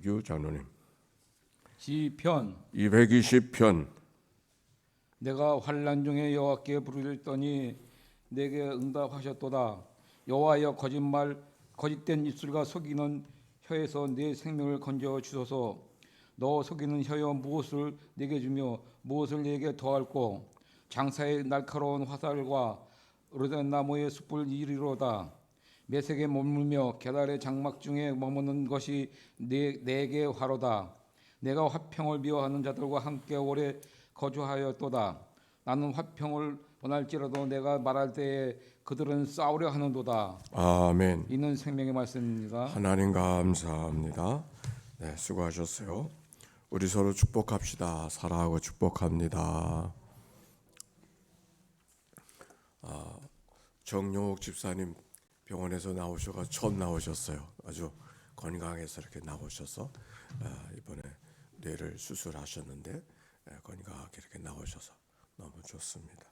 이철규 장로님. 시편 220편. 내가 환난 중에 여호와께 부르짖더니 내게 응답하셨도다. 여호와여 거짓된 입술과 속이는 혀에서 내 생명을 건져 주소서. 너 속이는 혀여 무엇을 내게 주며 무엇을 내게 더할꼬. 장사의 날카로운 화살과 오래된 나무의 숯불 이리로다. 매색에 머물며 계달의 장막 중에 머무는 것이 내게 화로다. 내가 화평을 미워하는 자들과 함께 오래 거주하였도다. 나는 화평을 원할지라도 내가 말할 때에 그들은 싸우려 하는도다. 아멘. 이는 생명의 말씀입니다. 하나님 감사합니다. 네, 수고하셨어요. 우리 서로 축복합시다. 사랑하고 축복합니다. 정용욱 집사님 병원에서 나오셔가 처음 나오셨어요. 아주 건강해서 이렇게 나오셔서 이번에 뇌를 수술하셨는데 건강하게 이렇게 나오셔서 너무 좋습니다.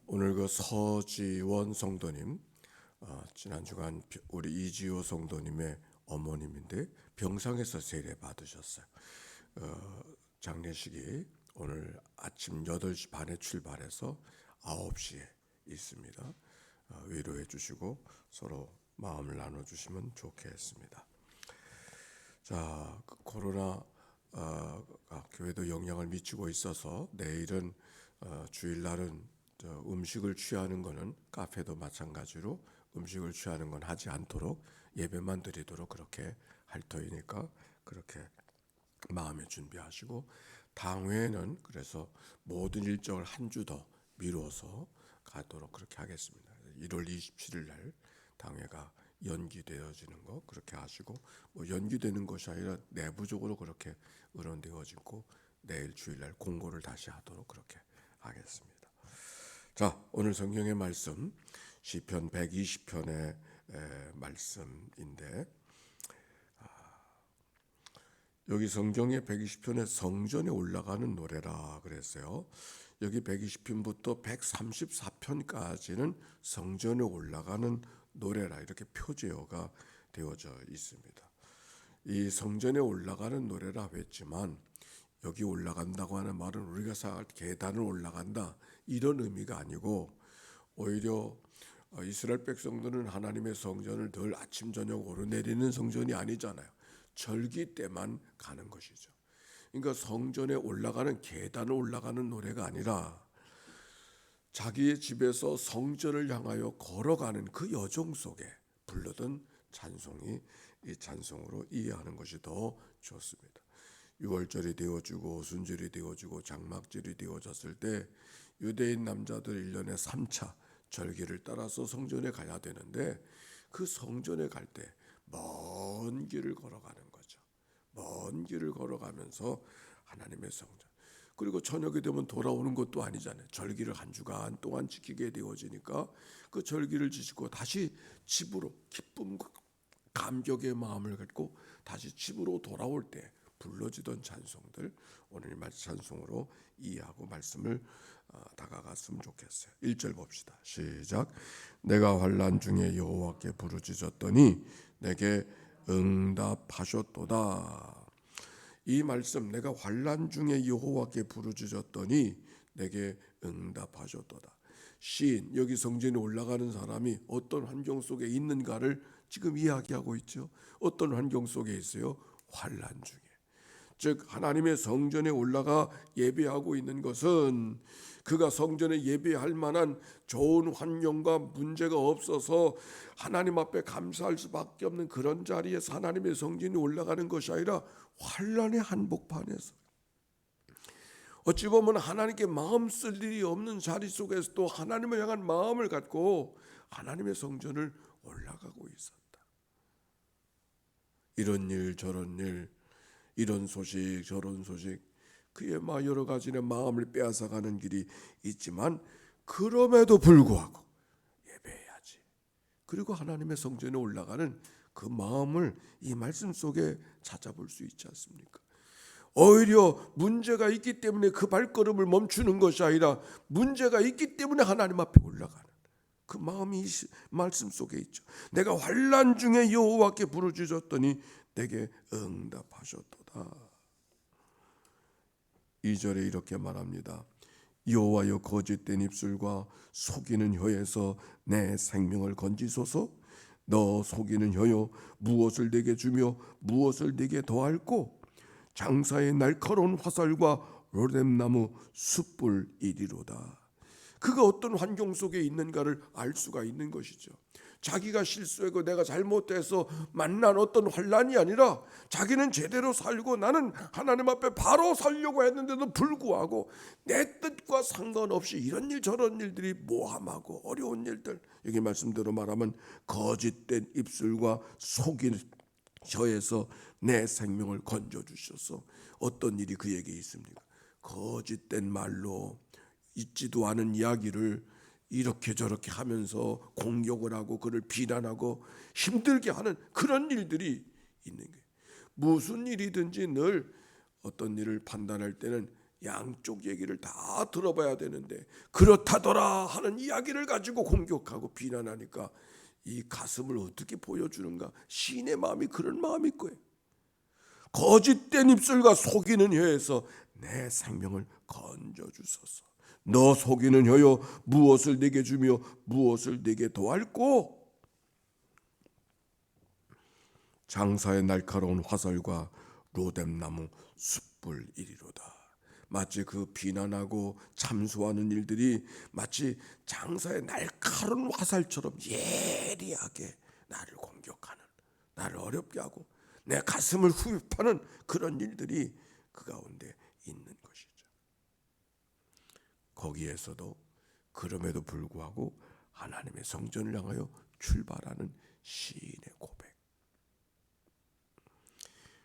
오늘 그 서지원 성도님, 지난 주간 우리 이지호 성도님의 어머님인데 병상에서 세례 받으셨어요. 장례식이 오늘 아침 8시 반에 출발해서 9시에 있습니다. 위로해 주시고 서로 마음을 나눠주시면 좋겠습니다. 자, 코로나 교회도 영향을 미치고 있어서 내일은 주일날은 음식을 취하는 것은 카페도 마찬가지로 음식을 취하는 건 하지 않도록 예배만 드리도록 그렇게 할 터이니까 그렇게 마음에 준비하시고, 당회는 그래서 모든 일정을 한 주 더 미뤄서 가도록 그렇게 하겠습니다. 1월 27일 날 당회가 연기되어지는 거 그렇게 하시고, 뭐 연기되는 것이 아니라 내부적으로 그렇게 의논되어지고 내일 주일날 공고를 다시 하도록 그렇게 하겠습니다. 자, 오늘 성경의 말씀 시편 120편의 말씀인데, 여기 성경의 120편에 성전에 올라가는 노래라 그랬어요. 여기 120편부터 134편까지는 성전에 올라가는 노래라 이렇게 표제어가 되어져 있습니다. 이 성전에 올라가는 노래라 했지만 여기 올라간다고 하는 말은 우리가 생각할 때 계단을 올라간다 이런 의미가 아니고, 오히려 이스라엘 백성들은 하나님의 성전을 늘 아침 저녁 오르내리는 성전이 아니잖아요. 절기 때만 가는 것이죠. 그러니까 성전에 올라가는 계단을 올라가는 노래가 아니라 자기의 집에서 성전을 향하여 걸어가는 그 여정 속에 부르던 찬송이 이 찬송으로 이해하는 것이 더 좋습니다. 6월절이 되어주고 순절이 되어주고 장막절이 되어졌을 때 유대인 남자들 1년에 3차 절기를 따라서 성전에 가야 되는데, 그 성전에 갈 때 먼 길을 걸어가는 거죠. 먼 길을 걸어가면서 하나님의 성전, 그리고 저녁이 되면 돌아오는 것도 아니잖아요. 절기를 한 주간 동안 지키게 되어지니까 그 절기를 지키고 다시 집으로 기쁨과 감격의 마음을 갖고 다시 집으로 돌아올 때 불러지던 찬송들, 오늘 찬송으로 이해하고 말씀을 다가갔으면 좋겠어요. 1절 봅시다. 시작. 내가 환난 중에 여호와께 부르짖었더니 내게 응답하셨도다. 이 말씀, 내가 환난 중에 여호와께 부르짖었더니 내게 응답하셨도다. 시인, 여기 성전에 올라가는 사람이 어떤 환경 속에 있는가를 지금 이야기하고 있죠. 어떤 환경 속에 있어요? 환난 중에. 즉 하나님의 성전에 올라가 예배하고 있는 것은 그가 성전에 예배할 만한 좋은 환경과 문제가 없어서 하나님 앞에 감사할 수밖에 없는 그런 자리에서 하나님의 성전에 올라가는 것이 아니라 환난의 한복판에서, 어찌 보면 하나님께 마음 쓸 일이 없는 자리 속에서 또 하나님을 향한 마음을 갖고 하나님의 성전을 올라가고 있었다. 이런 일 저런 일, 이런 소식 저런 소식, 그의 여러 가지의 마음을 빼앗아가는 길이 있지만 그럼에도 불구하고 예배해야지. 그리고 하나님의 성전에 올라가는 그 마음을 이 말씀 속에 찾아볼 수 있지 않습니까? 오히려 문제가 있기 때문에 그 발걸음을 멈추는 것이 아니라 문제가 있기 때문에 하나님 앞에 올라가는 그 마음이 이 말씀 속에 있죠. 내가 환난 중에 여호와께 부르짖었더니 내게 응답하셨도다. 2절에 이렇게 말합니다. 여호와여 거짓된 입술과 속이는 혀에서 내 생명을 건지소서. 너 속이는 혀여 무엇을 내게 주며 무엇을 내게 더할꼬. 장사의 날카로운 화살과 로뎀나무 숯불이리로다. 그가 어떤 환경 속에 있는가를 알 수가 있는 것이죠. 자기가 실수하고 내가 잘못해서 만난 어떤 환난이 아니라 자기는 제대로 살고 나는 하나님 앞에 바로 살려고 했는데도 불구하고 내 뜻과 상관없이 이런 일 저런 일들이 모함하고 어려운 일들, 여기 말씀대로 말하면 거짓된 입술과 속이는 혀에서 내 생명을 건져주셔서 어떤 일이 그에게 있습니까? 거짓된 말로 있지도 않은 이야기를 이렇게 저렇게 하면서 공격을 하고 그를 비난하고 힘들게 하는 그런 일들이 있는 거예요. 무슨 일이든지 늘 어떤 일을 판단할 때는 양쪽 얘기를 다 들어봐야 되는데 그렇다더라 하는 이야기를 가지고 공격하고 비난하니까 이 가슴을 어떻게 보여주는가. 시인의 마음이 그런 마음일 거예요. 거짓된 입술과 속이는 혀에서 내 생명을 건져주소서. 너 속이는 혀여 무엇을 내게 주며 무엇을 내게 더할꼬. 장사의 날카로운 화살과 로뎀나무 숯불이리로다. 마치 그 비난하고 참수하는 일들이 마치 장사의 날카로운 화살처럼 예리하게 나를 공격하는, 나를 어렵게 하고 내 가슴을 후벼파는 그런 일들이 그 가운데 있는 것이죠. 거기에서도 그럼에도 불구하고 하나님의 성전을 향하여 출발하는 시인의 고백.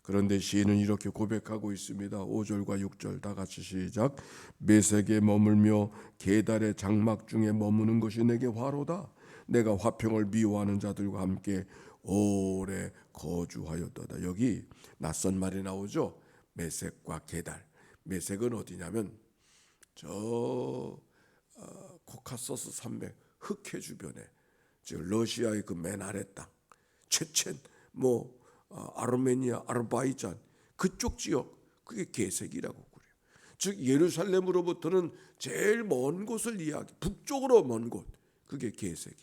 그런데 시인은 이렇게 고백하고 있습니다. 5절과 6절 다 같이 시작. 메색에 머물며 게달의 장막 중에 머무는 것이 내게 화로다. 내가 화평을 미워하는 자들과 함께 오래 거주하였도다. 여기 낯선 말이 나오죠. 메색과 게달. 메색은 어디냐면 저 코카소스 산맥 흑해 주변에, 즉 러시아의 그 맨 아래 땅, 체첸, 아르메니아, 아르바이잔 그쪽 지역, 그게 게색이라고 그래요. 즉 예루살렘으로부터는 제일 먼 곳을 이야기, 북쪽으로 먼 곳, 그게 게색이.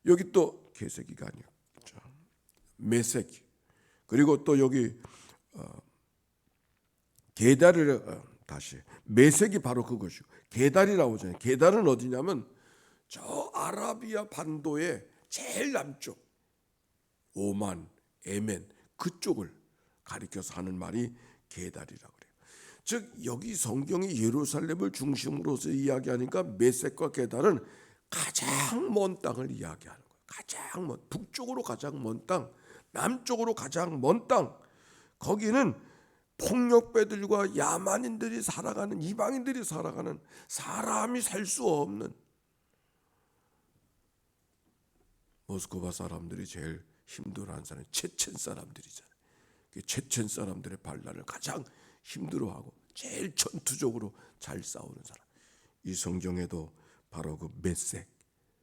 여기 또 게색이가 아니에요. 메색이. 그리고 또 여기 게달을 다시 메색이 바로 그것이고 게달이라고 하잖아요. 게달은 어디냐면 저 아라비아 반도의 제일 남쪽 오만, 예멘 그쪽을 가리켜서 하는 말이 게달이라고 그래요. 즉 여기 성경이 예루살렘을 중심으로서 이야기하니까 메색과 게달은 가장 먼 땅을 이야기하는 거예요. 가장 먼, 북쪽으로 가장 먼 땅, 남쪽으로 가장 먼 땅. 거기는 폭력배들과 야만인들이 살아가는, 이방인들이 살아가는, 사람이 살 수 없는, 모스크바 사람들이 제일 힘들어하는 사람이 체첸 사람들이잖아요. 체첸 사람들의 반란을 가장 힘들어하고 제일 전투적으로 잘 싸우는 사람. 이 성경에도 바로 그 메색,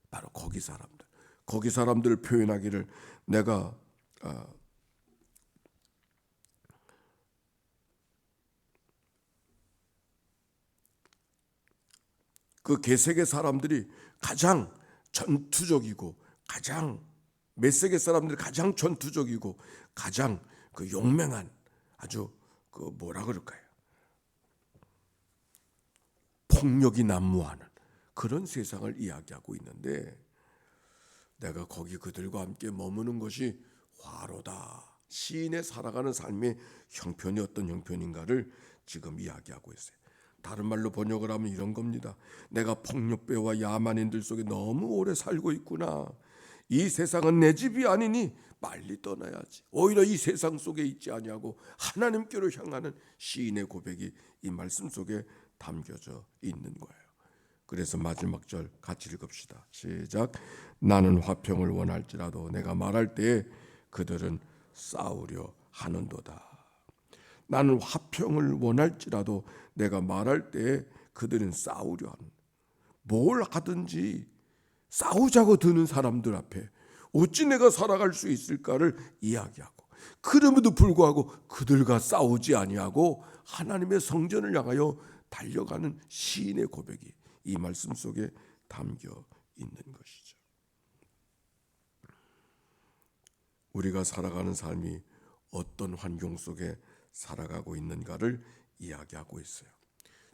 바로 거기 사람들, 거기 사람들을 표현하기를 내가 그 게색의 사람들이 가장 전투적이고 가장 메색의 사람들이 가장 전투적이고 가장 그 용맹한, 아주 그 뭐라 그럴까요? 폭력이 난무하는 그런 세상을 이야기하고 있는데 내가 거기 그들과 함께 머무는 것이 화로다. 시인의 살아가는 삶의 형편이 어떤 형편인가를 지금 이야기하고 있어요. 다른 말로 번역을 하면 이런 겁니다. 내가 폭력배와 야만인들 속에 너무 오래 살고 있구나. 이 세상은 내 집이 아니니 빨리 떠나야지. 오히려 이 세상 속에 있지 아니하고 하나님께로 향하는 시인의 고백이 이 말씀 속에 담겨져 있는 거예요. 그래서 마지막 절 같이 읽읍시다. 시작. 나는 화평을 원할지라도 내가 말할 때에 그들은 싸우려 하는도다. 나는 화평을 원할지라도 내가 말할 때에 그들은 싸우려 하는. 뭘 하든지 싸우자고 드는 사람들 앞에 어찌 내가 살아갈 수 있을까를 이야기하고 그럼에도 불구하고 그들과 싸우지 아니하고 하나님의 성전을 향하여 달려가는 시인의 고백이 이 말씀 속에 담겨 있는 것이죠. 우리가 살아가는 삶이 어떤 환경 속에 살아가고 있는가를 이야기하고 있어요.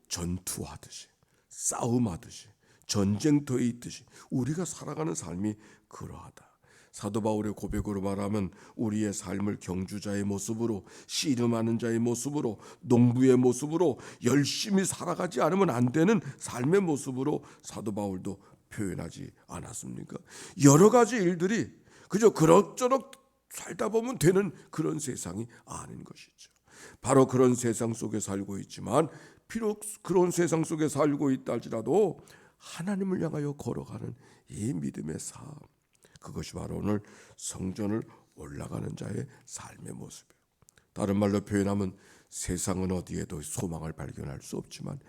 전투하듯이, 싸움하듯이, 전쟁터에 있듯이 우리가 살아가는 삶이 그러하다. 사도 바울의 고백으로 말하면 우리의 삶을 경주자의 모습으로, 씨름하는 자의 모습으로, 농부의 모습으로 열심히 살아가지 않으면 안 되는 삶의 모습으로 사도 바울도 표현하지 않았습니까? 여러 가지 일들이 그저 그럭저럭 살다 보면 되는 그런 세상이 아닌 것이죠. 바로 그런 세상 속에 살고 있지만, 비록 그런 세상 속에 살고 있다 할지라도 하나님을 향하여 걸어가는 이 믿음의 삶, 그것이 바로 오늘 성전을 올라가는 자의 삶의 모습이에요. 다른 말로 표현하면 세상은 어디에도 소망을 발견할 수 없지만,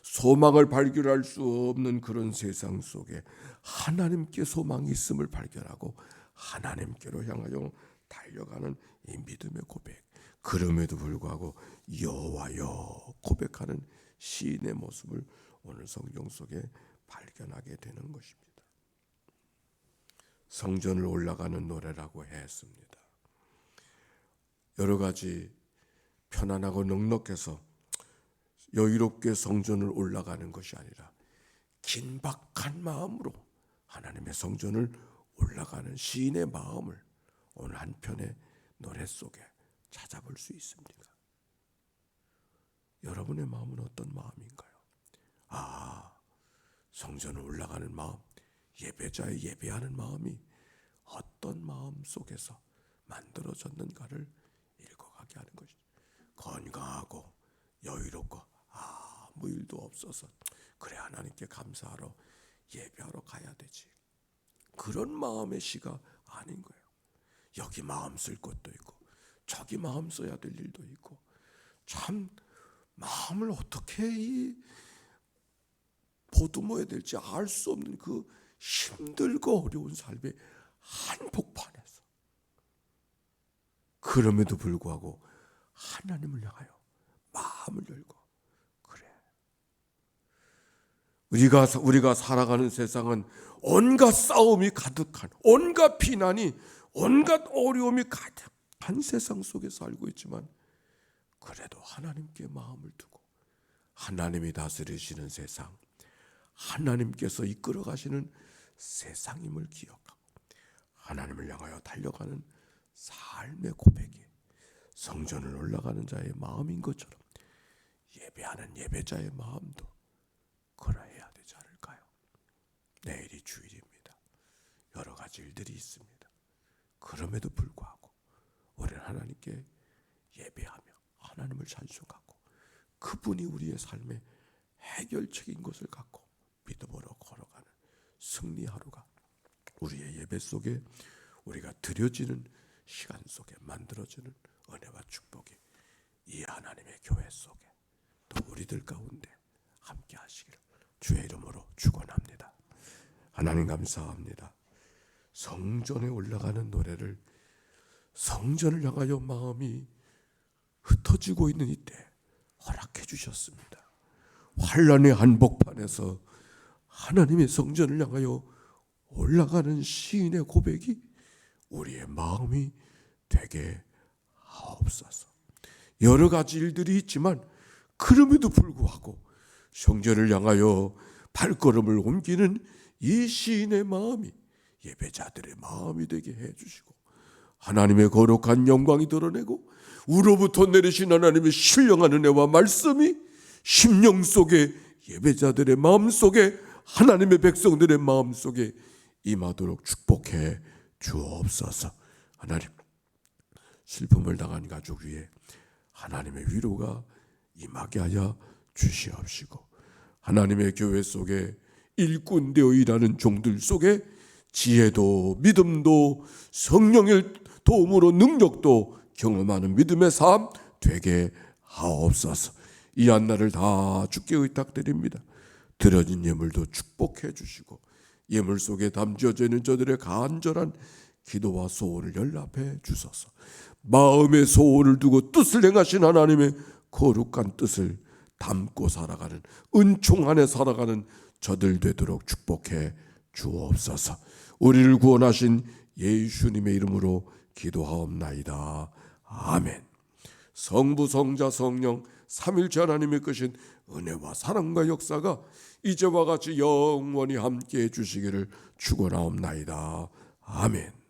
소망을 발견할 수 없는 그런 세상 속에 하나님께 소망이 있음을 발견하고 하나님께로 향하여 달려가는 이 믿음의 고백, 그럼에도 불구하고 여호와여 고백하는 시인의 모습을 오늘 성경 속에 발견하게 되는 것입니다. 성전을 올라가는 노래라고 했습니다. 여러 가지 편안하고 넉넉해서 여유롭게 성전을 올라가는 것이 아니라 긴박한 마음으로 하나님의 성전을 올라가는 시인의 마음을 오늘 한 편의 노래 속에 찾아볼 수 있습니다. 여러분의 마음은 어떤 마음인가요? 성전을 올라가는 마음, 예배자의 예배하는 마음이 어떤 마음 속에서 만들어졌는가를 읽어가게 하는 것이죠. 건강하고 여유롭고 아무 일도 없어서 그래 하나님께 감사하러 예배하러 가야 되지, 그런 마음의 시가 아닌 거예요. 여기 마음 쓸 것도 있고 저기 마음 써야 될 일도 있고, 참 마음을 어떻게 보듬어야 될지 알 수 없는 그 힘들고 어려운 삶의 한복판에서, 그럼에도 불구하고 하나님을 향하여 마음을 열고, 그래 우리가 살아가는 세상은 온갖 싸움이 가득한, 온갖 비난이, 온갖 어려움이 가득한 세상 속에 살고 있지만, 그래도 하나님께 마음을 두고 하나님이 다스리시는 세상, 하나님께서 이끌어 가시는 세상임을 기억하고 하나님을 향하여 달려가는 삶의 고백이 성전을 올라가는 자의 마음인 것처럼 예배하는 예배자의 마음도 그러해야 되지 않을까요? 내일이 주일입니다. 여러 가지 일들이 있습니다. 그럼에도 불구하고 우리는 하나님께 예배하며 하나님을 찬송하고 그분이 우리의 삶의 해결책인 것을 갖고 믿음으로 걸어가는 승리 하루가 우리의 예배 속에, 우리가 드려지는 시간 속에 만들어지는 은혜와 축복이 이 하나님의 교회 속에 또 우리들 가운데 함께 하시기를 주의 이름으로 축원합니다. 하나님 감사합니다. 성전에 올라가는 노래를, 성전을 향하여 마음이 흩어지고 있는 이때 허락해 주셨습니다. 환란의 한복판에서 하나님의 성전을 향하여 올라가는 시인의 고백이 우리의 마음이 되게 하옵소서. 여러 가지 일들이 있지만 그럼에도 불구하고 성전을 향하여 발걸음을 옮기는 이 시인의 마음이 예배자들의 마음이 되게 해주시고, 하나님의 거룩한 영광이 드러내고 우로부터 내리신 하나님의 신령한 은혜와 말씀이 심령 속에, 예배자들의 마음 속에, 하나님의 백성들의 마음 속에 임하도록 축복해 주옵소서. 하나님, 슬픔을 당한 가족 위에 하나님의 위로가 임하게 하여 주시옵시고, 하나님의 교회 속에 일꾼 되어 일하는 종들 속에 지혜도 믿음도 성령의 도움으로 능력도 경험하는 믿음의 삶 되게 하옵소서. 이 한날을 다 주께 의탁드립니다. 드려진 예물도 축복해 주시고 예물 속에 담겨져 있는 저들의 간절한 기도와 소원을 연락해 주소서. 마음의 소원을 두고 뜻을 행하신 하나님의 거룩한 뜻을 담고 살아가는, 은총 안에 살아가는 저들 되도록 축복해 주옵소서. 우리를 구원하신 예수님의 이름으로 기도하옵나이다. 아멘. 성부, 성자, 성령 삼일체 하나님의 크신 은혜와 사랑과 역사가 이제와 같이 영원히 함께해 주시기를 축원하옵나이다. 아멘.